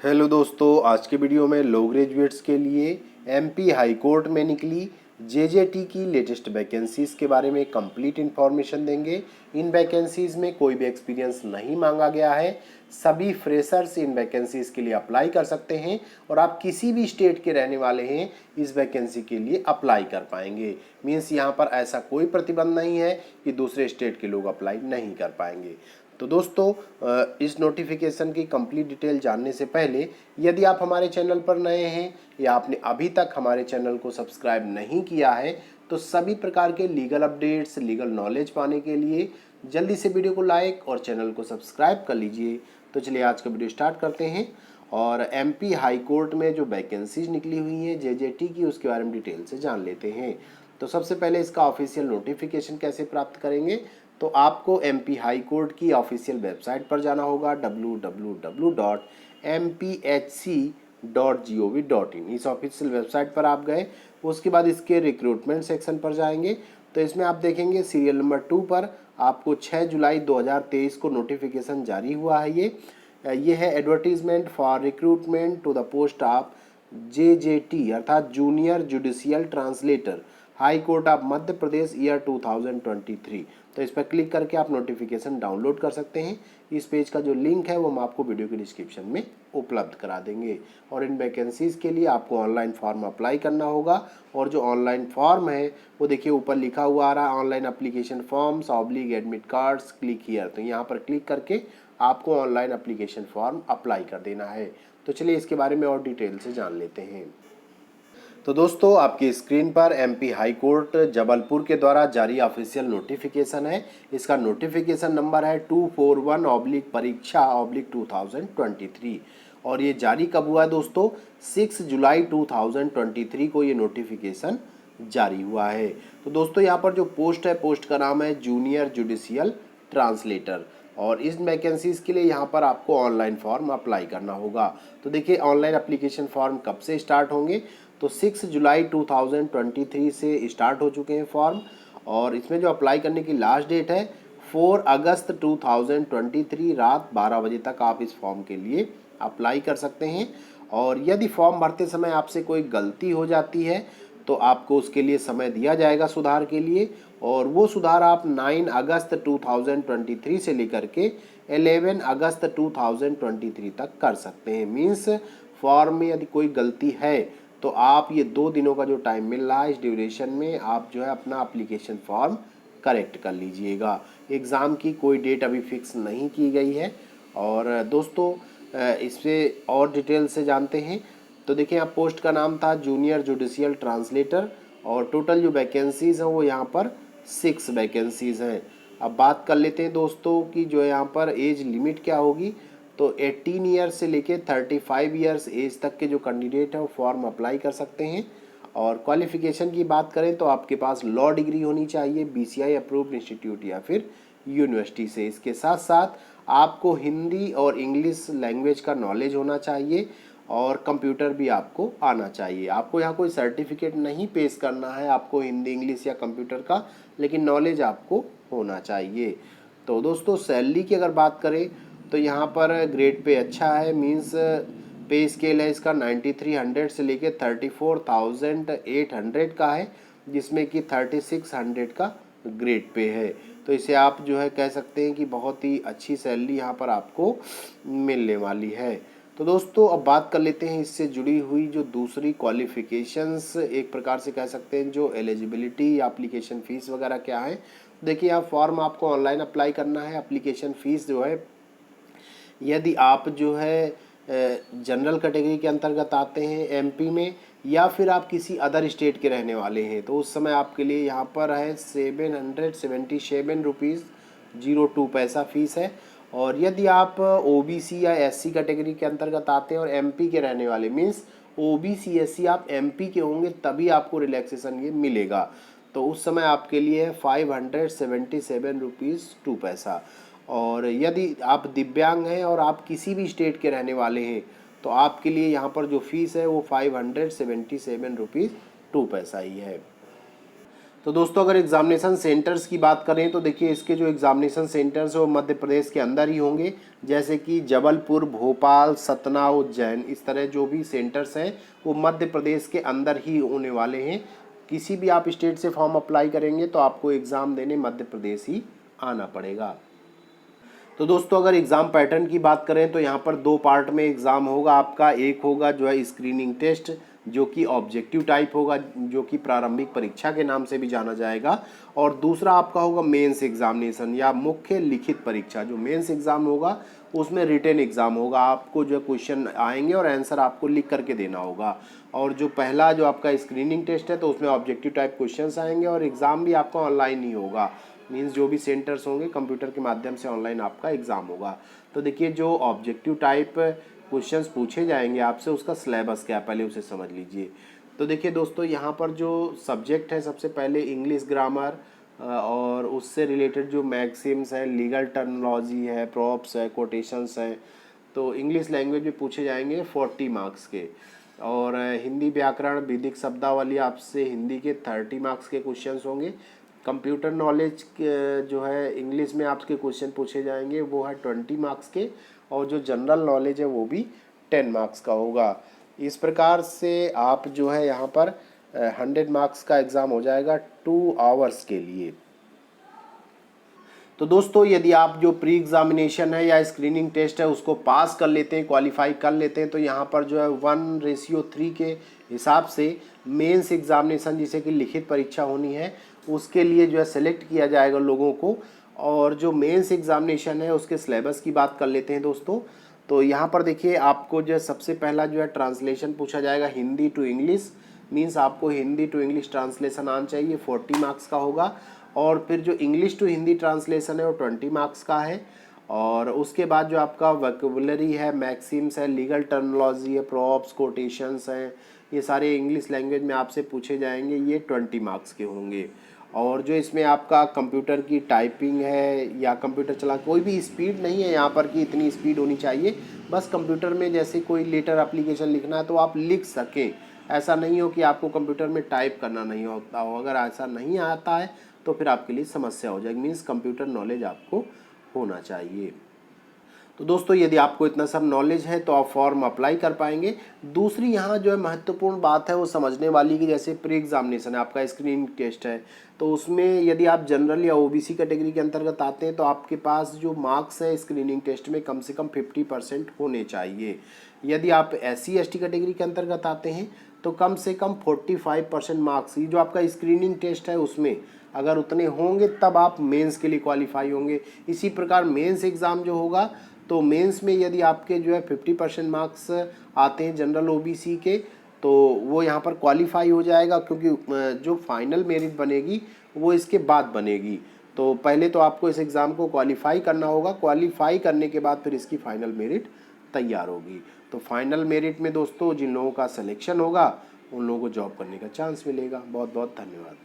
Hello दोस्तों, आज के वीडियो में लो ग्रेजुएट्स के लिए एमपी हाई कोर्ट में निकली जेजेटी की लेटेस्ट वैकेंसीज के बारे में कंप्लीट इन्फॉर्मेशन देंगे। इन वैकेंसीज में कोई भी एक्सपीरियंस नहीं मांगा गया है। सभी फ्रेशर्स इन वैकेंसीज के लिए अप्लाई कर सकते हैं और आप किसी भी स्टेट के रहने वाले हैं इस वैकेंसी के लिए अप्लाई कर पाएंगे। मीन्स यहाँ पर ऐसा कोई प्रतिबंध नहीं है कि दूसरे स्टेट के लोग अप्लाई नहीं कर पाएंगे। तो दोस्तों, इस नोटिफिकेशन की कंप्लीट डिटेल जानने से पहले यदि आप हमारे चैनल पर नए हैं या आपने अभी तक हमारे चैनल को सब्सक्राइब नहीं किया है तो सभी प्रकार के लीगल अपडेट्स, लीगल नॉलेज पाने के लिए जल्दी से वीडियो को लाइक और चैनल को सब्सक्राइब कर लीजिए। तो चलिए आज का वीडियो स्टार्ट करते हैं और एमपी हाई कोर्ट में जो वैकेंसीज निकली हुई हैं जेजेटी की उसके बारे में डिटेल से जान लेते हैं। तो सबसे पहले इसका ऑफिशियल नोटिफिकेशन कैसे प्राप्त करेंगे, तो आपको एमपी हाई कोर्ट की ऑफिशियल वेबसाइट पर जाना होगा www.mphc.gov.in। इस ऑफिशियल वेबसाइट पर आप गए, उसके बाद इसके रिक्रूटमेंट सेक्शन पर जाएंगे तो इसमें आप देखेंगे सीरियल नंबर 2 पर आपको 6 जुलाई 2023 को नोटिफिकेशन जारी हुआ है। ये है advertisement for recruitment to the post of JJT अर्थात junior judicial translator high court of Madhya Pradesh year 2023। तो इस पर क्लिक करके आप नोटिफिकेशन डाउनलोड कर सकते हैं। इस पेज का जो लिंक है वो हम आपको वीडियो के डिस्क्रिप्शन में उपलब्ध करा देंगे। और इन वैकेंसीज़ के लिए आपको ऑनलाइन फॉर्म अप्लाई करना होगा और जो ऑनलाइन फॉर्म है वो देखिए ऊपर लिखा हुआ आ रहा है online application forms oblique admit cards click here. तो यहाँ पर क्लिक करके आपको ऑनलाइन अप्लीकेशन फॉर्म अप्लाई कर देना है। तो चलिए इसके बारे में और डिटेल से जान लेते हैं। तो दोस्तों, आपकी स्क्रीन पर एमपी हाई कोर्ट जबलपुर के द्वारा जारी ऑफिशियल नोटिफिकेशन है। इसका नोटिफिकेशन नंबर है 241/परीक्षा/2023 और ये जारी कब हुआ है दोस्तों? 6 जुलाई 2023 को ये नोटिफिकेशन जारी हुआ है। तो दोस्तों यहाँ पर जो पोस्ट है, पोस्ट का नाम है जूनियर जुडिशियल ट्रांसलेटर और इस वैकेंसीज के लिए यहाँ पर आपको ऑनलाइन फॉर्म अप्लाई करना होगा। तो देखिए ऑनलाइन एप्लीकेशन फॉर्म कब से स्टार्ट होंगे, तो 6 जुलाई 2023 से स्टार्ट हो चुके हैं फॉर्म और इसमें जो अप्लाई करने की लास्ट डेट है 4 अगस्त 2023 रात 12 बजे तक आप इस फॉर्म के लिए अप्लाई कर सकते हैं। और यदि फॉर्म भरते समय आपसे कोई गलती हो जाती है तो आपको उसके लिए समय दिया जाएगा सुधार के लिए और वो सुधार आप 9 अगस्त 2023 से लेकर के 11 अगस्त 2023 तक कर सकते हैं। मीन्स फॉर्म में यदि कोई गलती है तो आप ये 2 दिनों का जो टाइम मिल रहा है इस ड्यूरेशन में आप जो है अपना एप्लीकेशन फॉर्म करेक्ट कर लीजिएगा। एग्ज़ाम की कोई डेट अभी फिक्स नहीं की गई है। और दोस्तों इससे और डिटेल से जानते हैं। तो देखिए यहाँ पोस्ट का नाम था जूनियर जुडिशियल ट्रांसलेटर और टोटल जो वैकेंसीज़ हैं वो यहाँ पर 6 वैकेंसीज़ हैं। अब बात कर लेते हैं दोस्तों कि जो यहाँ पर एज लिमिट क्या होगी, तो 18 ईयर्स से लेके 35 ईयर्स एज तक के जो कैंडिडेट हैं वो फॉर्म अप्लाई कर सकते हैं। और क्वालिफिकेशन की बात करें तो आपके पास लॉ डिग्री होनी चाहिए बीसीआई अप्रूव्ड इंस्टीट्यूट या फिर यूनिवर्सिटी से। इसके साथ साथ आपको हिंदी और इंग्लिश लैंग्वेज का नॉलेज होना चाहिए और कंप्यूटर भी आपको आना चाहिए। आपको यहाँ कोई सर्टिफिकेट नहीं पेश करना है आपको हिंदी, इंग्लिश या कंप्यूटर का, लेकिन नॉलेज आपको होना चाहिए। तो दोस्तों सैलरी की अगर बात करें तो यहाँ पर ग्रेड पे अच्छा है। मीन्स पे स्केल है इसका 9300 से लेके 34,800 का है, जिसमें कि 3600 का ग्रेड पे है। तो इसे आप जो है कह सकते हैं कि बहुत ही अच्छी सैलरी यहाँ पर आपको मिलने वाली है। तो दोस्तों अब बात कर लेते हैं इससे जुड़ी हुई जो दूसरी क्वालिफिकेशंस एक प्रकार से कह सकते हैं जो एलिजिबिलिटी या एप्लीकेशन फ़ीस वगैरह क्या है। देखिए यहाँ फॉर्म आपको ऑनलाइन अप्लाई करना है। एप्लीकेशन फ़ीस जो है यदि आप जो है जनरल कैटेगरी के अंतर्गत आते हैं एमपी में या फिर आप किसी अदर स्टेट के रहने वाले हैं तो उस समय आपके लिए यहाँ पर है 777 रुपीज़ 02 पैसा फ़ीस है। और यदि आप ओबीसी या एससी कैटेगरी के अंतर्गत आते हैं और एमपी के रहने वाले मीन्स ओबीसी एससी आप एमपी के होंगे तभी आपको रिलैक्सेशन ये मिलेगा। तो उस समय आपके लिए है 577 रुपीज़ 2 पैसा। और यदि आप दिव्यांग हैं और आप किसी भी स्टेट के रहने वाले हैं तो आपके लिए यहाँ पर जो फीस है वो 577 रुपीज़ 2 पैसा ही है। तो दोस्तों अगर एग्जामिनेशन सेंटर्स की बात करें तो देखिए इसके जो एग्जामिनेशन सेंटर्स हैं वो मध्य प्रदेश के अंदर ही होंगे, जैसे कि जबलपुर, भोपाल, सतना, उज्जैन, इस तरह जो भी सेंटर्स हैं वो मध्य प्रदेश के अंदर ही होने वाले हैं। किसी भी आप स्टेट से फॉर्म अप्लाई करेंगे तो आपको एग्ज़ाम देने मध्य प्रदेश ही आना पड़ेगा। तो दोस्तों अगर एग्ज़ाम पैटर्न की बात करें तो यहाँ पर 2 पार्ट में एग्ज़ाम होगा आपका। एक होगा जो है स्क्रीनिंग टेस्ट, जो कि ऑब्जेक्टिव टाइप होगा, जो कि प्रारंभिक परीक्षा के नाम से भी जाना जाएगा, और दूसरा आपका होगा मेंस एग्जामिनेशन या मुख्य लिखित परीक्षा। जो मेंस एग्ज़ाम होगा उसमें रिटन एग्ज़ाम होगा, आपको जो क्वेश्चन आएंगे और आंसर आपको लिख करके देना होगा। और जो पहला जो आपका स्क्रीनिंग टेस्ट है तो उसमें ऑब्जेक्टिव टाइप क्वेश्चंस आएंगे और एग्ज़ाम भी आपका ऑनलाइन ही होगा, मीन्स जो भी सेंटर्स होंगे कंप्यूटर के माध्यम से ऑनलाइन आपका एग्ज़ाम होगा। तो देखिए जो ऑब्जेक्टिव टाइप क्वेश्चंस पूछे जाएंगे आपसे उसका सिलेबस क्या है पहले उसे समझ लीजिए। तो देखिए दोस्तों यहाँ पर जो सब्जेक्ट है सबसे पहले इंग्लिश ग्रामर और उससे रिलेटेड जो मैक्सिम्स है, लीगल टर्मिनोलॉजी है, प्रॉप्स है, कोटेशंस हैं, तो इंग्लिश लैंग्वेज में पूछे जाएंगे 40 मार्क्स के। और हिंदी व्याकरण, विधिक शब्दावली आपसे हिंदी के 30 मार्क्स के क्वेश्चंस होंगे। कंप्यूटर नॉलेज जो है इंग्लिश में आपके क्वेश्चन पूछे जाएंगे वो है 20 मार्क्स के, और जो जनरल नॉलेज है वो भी 10 मार्क्स का होगा। इस प्रकार से आप जो है यहाँ पर 100 मार्क्स का एग्ज़ाम हो जाएगा 2 आवर्स के लिए। तो दोस्तों यदि आप जो प्री एग्जामिनेशन है या स्क्रीनिंग टेस्ट है उसको पास कर लेते हैं, क्वालिफाई कर लेते हैं, तो यहाँ पर जो है 1:3 के हिसाब से मेंस एग्जामिनेशन जिसे कि लिखित परीक्षा होनी है उसके लिए जो है सेलेक्ट किया जाएगा लोगों को। और जो मेंस एग्जामिनेशन है उसके सिलेबस की बात कर लेते हैं दोस्तों। तो यहाँ पर देखिए आपको जो सबसे पहला जो है ट्रांसलेशन पूछा जाएगा हिंदी टू इंग्लिश, मीन्स आपको हिंदी टू इंग्लिश ट्रांसलेशन आना चाहिए, 40 मार्क्स का होगा। और फिर जो इंग्लिश टू हिंदी ट्रांसलेशन है वो 20 मार्क्स का है। और उसके बाद जो आपका वोकैबुलरी है, मैक्सिम्स है, लीगल टर्मिनोलॉजी है, प्रॉप्स, कोटेशंस हैं, ये सारे इंग्लिश लैंग्वेज में आपसे पूछे जाएंगे, ये 20 मार्क्स के होंगे। और जो इसमें आपका कंप्यूटर की टाइपिंग है या कंप्यूटर चला, कोई भी स्पीड नहीं है यहाँ पर कि इतनी स्पीड होनी चाहिए, बस कंप्यूटर में जैसे कोई लेटर एप्लीकेशन लिखना है तो आप लिख सकें, ऐसा नहीं हो कि आपको कंप्यूटर में टाइप करना नहीं होता हो। अगर ऐसा नहीं आता है तो फिर आपके लिए समस्या हो जाएगी, मीन्स कंप्यूटर नॉलेज आपको होना चाहिए। तो दोस्तों यदि आपको इतना सब नॉलेज है तो आप फॉर्म अप्लाई कर पाएंगे। दूसरी यहाँ जो है महत्वपूर्ण बात है वो समझने वाली कि जैसे प्री एग्जामिनेशन है, आपका स्क्रीनिंग टेस्ट है, तो उसमें यदि आप जनरल या ओबीसी कैटेगरी के अंतर्गत आते हैं तो आपके पास जो मार्क्स है स्क्रीनिंग टेस्ट में कम से कम 50% होने चाहिए। यदि आप SC ST कैटेगरी के अंतर्गत आते हैं तो कम से कम 45% मार्क्स, ये जो आपका स्क्रीनिंग टेस्ट है उसमें अगर उतने होंगे तब आप मेंस के लिए क्वालिफाई होंगे। इसी प्रकार मेंस एग्ज़ाम जो होगा तो मेंस में यदि आपके जो है 50% मार्क्स आते हैं जनरल ओबीसी के तो वो यहाँ पर क्वालिफाई हो जाएगा, क्योंकि जो फाइनल मेरिट बनेगी वो इसके बाद बनेगी। तो पहले तो आपको इस एग्ज़ाम को क्वालिफाई करना होगा, क्वालिफाई करने के बाद फिर इसकी फाइनल मेरिट तैयार होगी। तो फाइनल मेरिट में दोस्तों जिन लोगों का सिलेक्शन होगा उन लोगों को जॉब करने का चांस मिलेगा। बहुत बहुत धन्यवाद।